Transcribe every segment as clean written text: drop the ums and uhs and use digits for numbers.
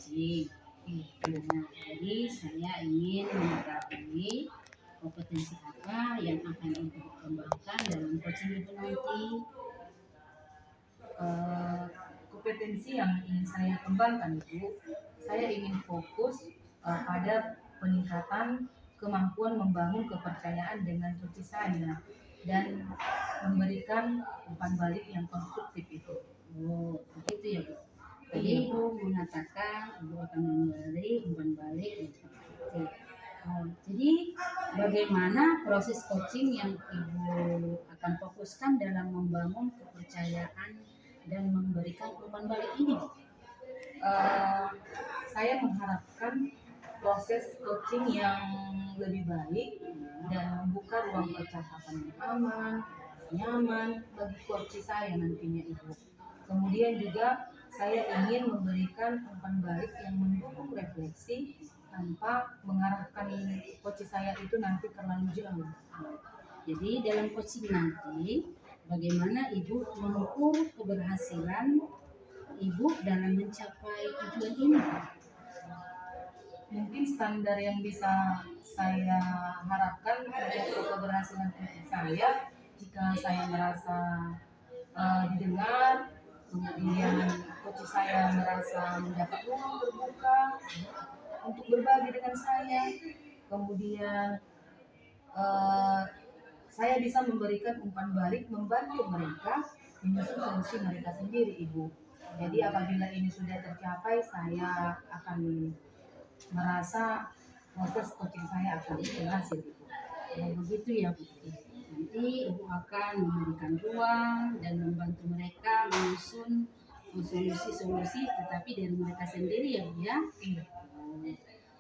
coaching. Nah, jadi saya ingin mengetahui kompetensi apa yang akan Ibu kembangkan dalam coaching Ibu nanti. Kompetensi yang ingin saya kembangkan itu, saya ingin fokus pada peningkatan kemampuan membangun kepercayaan dengan coach saya dan memberikan umpan balik yang konstruktif itu. Oh, begitu ya Bu. Tadi Ibu mengatakan Ibu akan memberi umpan balik yang konstruktif. Jadi bagaimana proses coaching yang Ibu akan fokuskan dalam membangun kepercayaan dan memberikan umpan balik ini? Saya mengharapkan proses coaching yang lebih baik dan membuka ruang percakapan yang aman, nyaman bagi coach saya nantinya Ibu. Kemudian juga saya ingin memberikan umpan balik yang mendukung refleksi tanpa mengarahkan coach saya itu nanti terlalu jauh. Jadi dalam coaching nanti, bagaimana Ibu mengukur keberhasilan Ibu dalam mencapai tujuan ini? Mungkin standar yang bisa saya harapkan untuk keberhasilan coaching saya, jika saya merasa didengar, kemudian coach saya merasa mendapat ruang terbuka untuk berbagi dengan saya, kemudian saya bisa memberikan umpan balik, membantu mereka menyusun solusi mereka sendiri, Ibu. Jadi apabila ini sudah tercapai, saya akan merasa proses coaching saya akan berhasil, Ibu. Begitu ya Bu. Nanti Ibu akan memberikan ruang dan membantu mereka menyusun solusi-solusi, tetapi dari mereka sendiri ya Bu ya.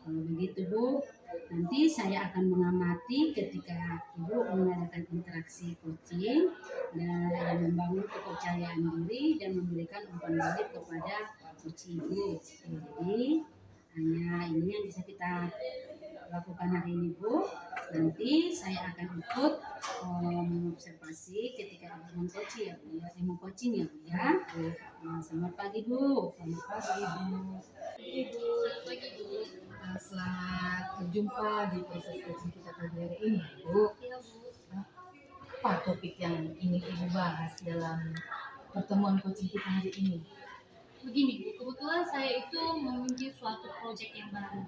Kalau begitu Bu, nanti saya akan mengamati ketika Ibu mengadakan interaksi coaching dan membangun kepercayaan diri dan memberikan umpan balik kepada coach Ibu. Jadi hanya ini yang bisa kita lakukan hari ini Bu. Nanti saya akan ikut mengobservasi ketika Ibu mengcoaching ya Bu ya, mengcoaching ya Bu ya. Selamat pagi Bu. Selamat pagi Ibu. Selamat berjumpa di proses coaching kita pagi hari ini, Bu. Apa topik yang ingin Ibu bahas dalam pertemuan coaching kita hari ini? Begini, kebetulan saya itu memimpin suatu proyek yang baru,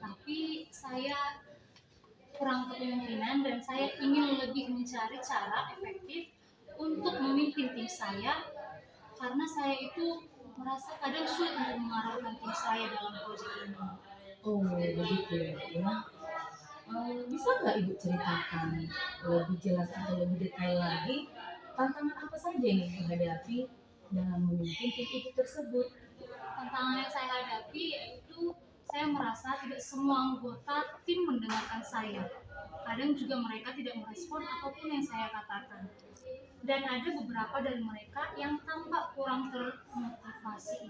tapi saya kurang kepemimpinan dan saya ingin lebih mencari cara efektif untuk memimpin tim saya, karena saya itu merasa kadang sulit untuk mengarahkan tim saya dalam proyek ini. Oh, begitu ya. Bisa nggak Ibu ceritakan lebih jelas atau lebih detail lagi tantangan apa saja yang Ibu hadapi dalam memimpin tim itu tersebut? Tantangan yang saya hadapi yaitu saya merasa tidak semua anggota tim mendengarkan saya. Kadang juga mereka tidak merespon apapun yang saya katakan. Dan ada beberapa dari mereka yang tampak kurang termotivasi.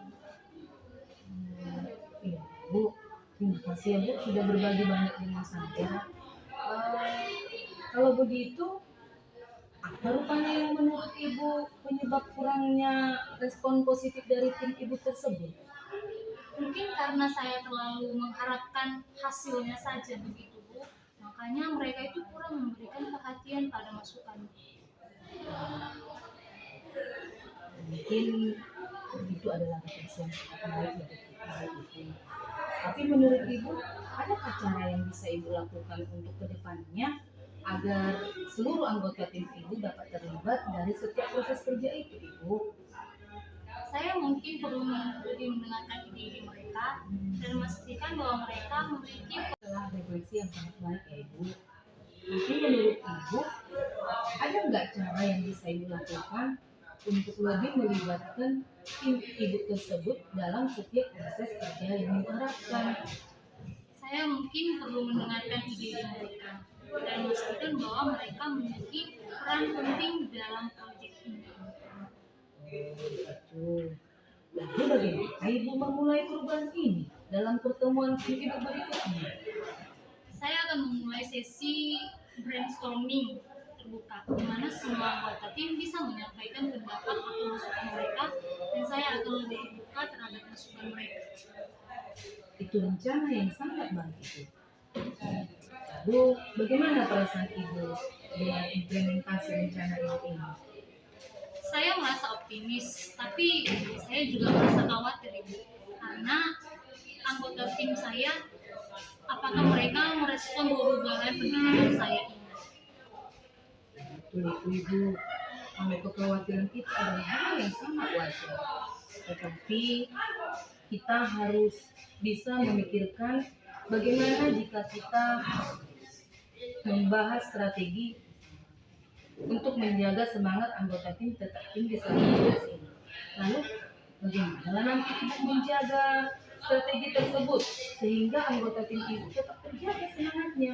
Iya, Bu. Terima kasih ya Bu sudah berbagi banyak dengan saya. Kalau begitu, apa rupanya yang menurut Ibu penyebab kurangnya respon positif dari tim Ibu tersebut? Mungkin karena saya terlalu mengharapkan hasilnya saja begitu Bu, makanya mereka itu kurang memberikan perhatian pada masukan. Mungkin itu adalah refleksi yang sangat baik dari kita. Tapi menurut Ibu, adakah cara yang bisa Ibu lakukan untuk kedepannya agar seluruh anggota tim Ibu dapat terlibat dari setiap proses kerja itu, Ibu? Saya mungkin perlu lebih mendengarkan ide-ide mereka dan memastikan bahwa mereka memiliki Setelah refleksi yang sangat baik ya Ibu, mungkin menurut Ibu, ada nggak cara yang bisa Ibu lakukan untuk lebih melibatkan tim Ibu tersebut dalam setiap proses kerja yang diharapkan? Saya mungkin perlu mendengarkan ide-ide mereka dan memastikan bahwa mereka memiliki peran penting dalam proyek ini. Betul. Lalu bagaimana Ibu memulai perubahan ini dalam pertemuan tim Ibu berikutnya? Saya akan memulai sesi brainstorming terbuka, di mana semua anggota tim bisa menyampaikan pendapat atau masukan mereka, dan saya akan lebih terbuka terhadap masukan mereka. itu rencana yang sangat baik. Bu, bagaimana perasaan Ibu dengan implementasi rencana ini? Saya merasa optimis, tapi saya juga merasa khawatir Ibu, karena anggota tim saya, apakah mereka merespon perubahan pendidikan saya ini? Betul itu Ibu, kalau kekhawatiran itu adalah hal yang sangat wajar. Tetapi kita harus bisa memikirkan bagaimana jika kita membahas strategi untuk menjaga semangat anggota tim tetap tinggi selama proses ini. Lalu bagaimana nanti Ibu menjaga strategi tersebut sehingga anggota tim Ibu tetap terjaga semangatnya?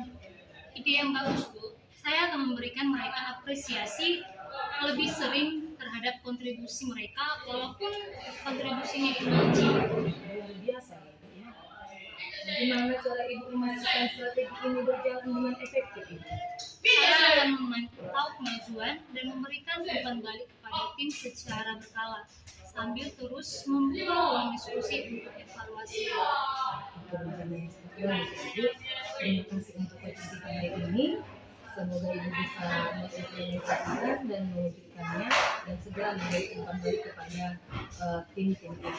Ide yang bagus Bu, saya akan memberikan mereka apresiasi lebih sering terhadap kontribusi mereka, walaupun kontribusinya itu kecil. Luar biasa ya. Bagaimana cara Ibu memastikan strategi ini berjalan dengan efektif Ibu? Saya akan memantau kemajuan dan memberikan umpan balik kepada tim secara berkala, sambil terus membuka ruang diskusi untuk evaluasi. Itu rencana yang sangat bagus Ibu. Terima kasih untuk percakapan baik ini. Semoga Ibu bisa mengimplementasikan dan mewujudkannya dan segera memberi umpan balik kepada tim-tim Ibu.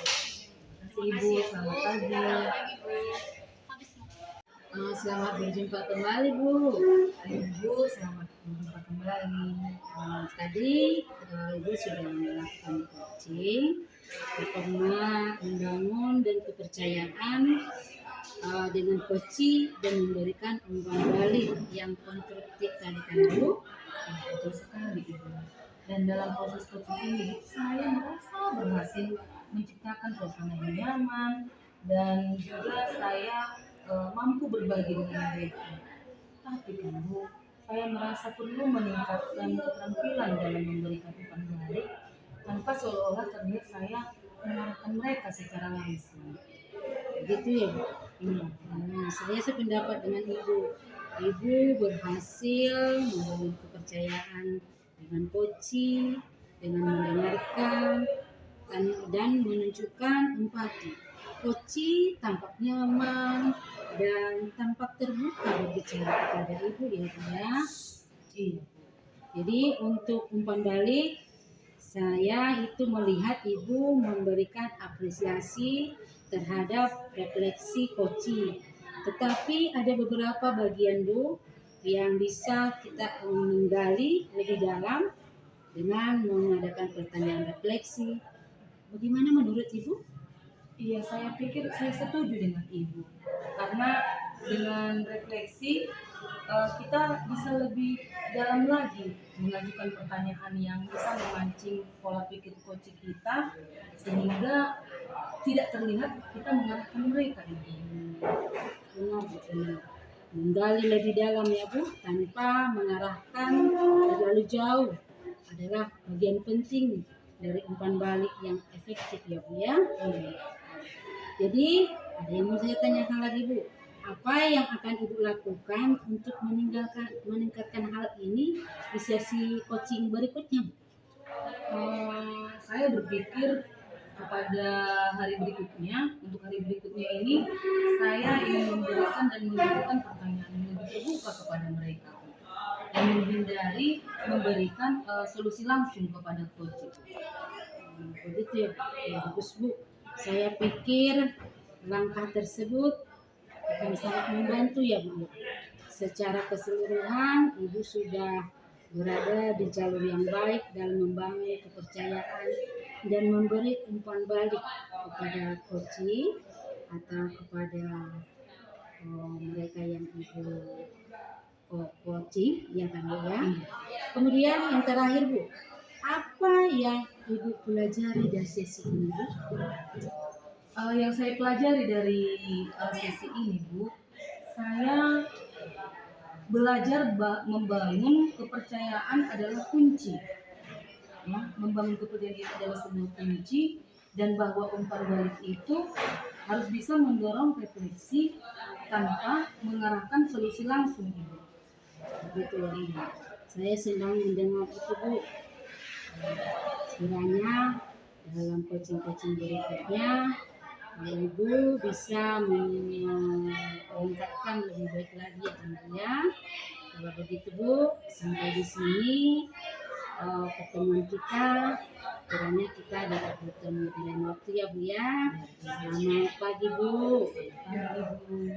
Terima kasih Ibu, selamat pagi. Pagi Bu. Habis Selamat berjumpa kembali Bu. Ibu, selamat berjumpa kembali. Tadi Ibu sudah melakukan coaching, bagaimana membangun dan kepercayaan dengan coaching dan memberikan umpan balik yang konstruktif tadi kan Bu. Betul sekali Ibu. Dan dalam proses coaching ini saya merasa berhasil menciptakan suasana yang nyaman dan juga saya mampu berbagi dengan mereka. Tapi kan Bu, saya merasa perlu meningkatkan keterampilan dalam memberikan umpan balik tanpa seolah-olah terlihat saya mengarahkan mereka secara langsung. Begitu ya Bu. Iya. Saya sependapat dengan Ibu. Ibu berhasil membangun kepercayaan dengan coaching, dengan mendengarkan dan menunjukkan empati. Coaching tampak nyaman dan tampak terbuka berbicara kepada Ibu ya Bu ya. Iya. Jadi untuk umpan balik saya itu melihat Ibu memberikan apresiasi terhadap refleksi coaching. Tetapi ada beberapa bagian Bu yang bisa kita menggali lebih dalam dengan mengadakan pertanyaan refleksi. Bagaimana menurut Ibu? Iya, saya pikir saya setuju dengan Ibu. Karena dengan refleksi kita bisa lebih dalam lagi mengajukan pertanyaan yang bisa memancing pola pikir coaching kita sehingga tidak terlihat kita mengarahkan mereka Ibu. Benar, benar. Menggali lebih dalam ya Bu, tanpa mengarahkan terlalu jauh adalah bagian penting dari umpan balik yang efektif ya Bu ya. Jadi ada yang mau saya tanyakan lagi Bu, apa yang akan Ibu lakukan untuk meningkatkan hal ini di sesi coaching berikutnya Bu? Saya berpikir kepada hari berikutnya, untuk hari berikutnya ini saya ingin memberikan dan mengajukan pertanyaan yang lebih terbuka kepada mereka dan menghindari memberikan solusi langsung kepada coach. Begitu ya, ya bagus Bu. Saya pikir langkah tersebut akan sangat membantu ya Bu. Secara keseluruhan Ibu sudah berada di jalur yang baik dalam membangun kepercayaan dan memberi umpan balik kepada coaching atau kepada mereka yang Ibu coaching ya kan Bu ya. Kemudian yang terakhir Bu, apa yang Ibu pelajari dari sesi ini Bu? Yang saya pelajari dari sesi ini Bu, saya belajar membangun kepercayaan adalah kunci. Ya, membangun kepercayaan itu adalah sebuah kunci dan bahwa umpan balik itu harus bisa mendorong refleksi tanpa mengarahkan solusi langsung Ibu. Begitu ya. Saya senang mendengar itu Bu. Kiranya dalam coaching-coaching berikutnya Ibu bisa meningkatkan lebih baik lagi ya Ibu ya. Kalau begitu Bu, sampai di sini pertemuan kita. Kiranya kita dapat bertemu di lain waktu ya Bu ya. Selamat pagi Bu. Pagi, Bu.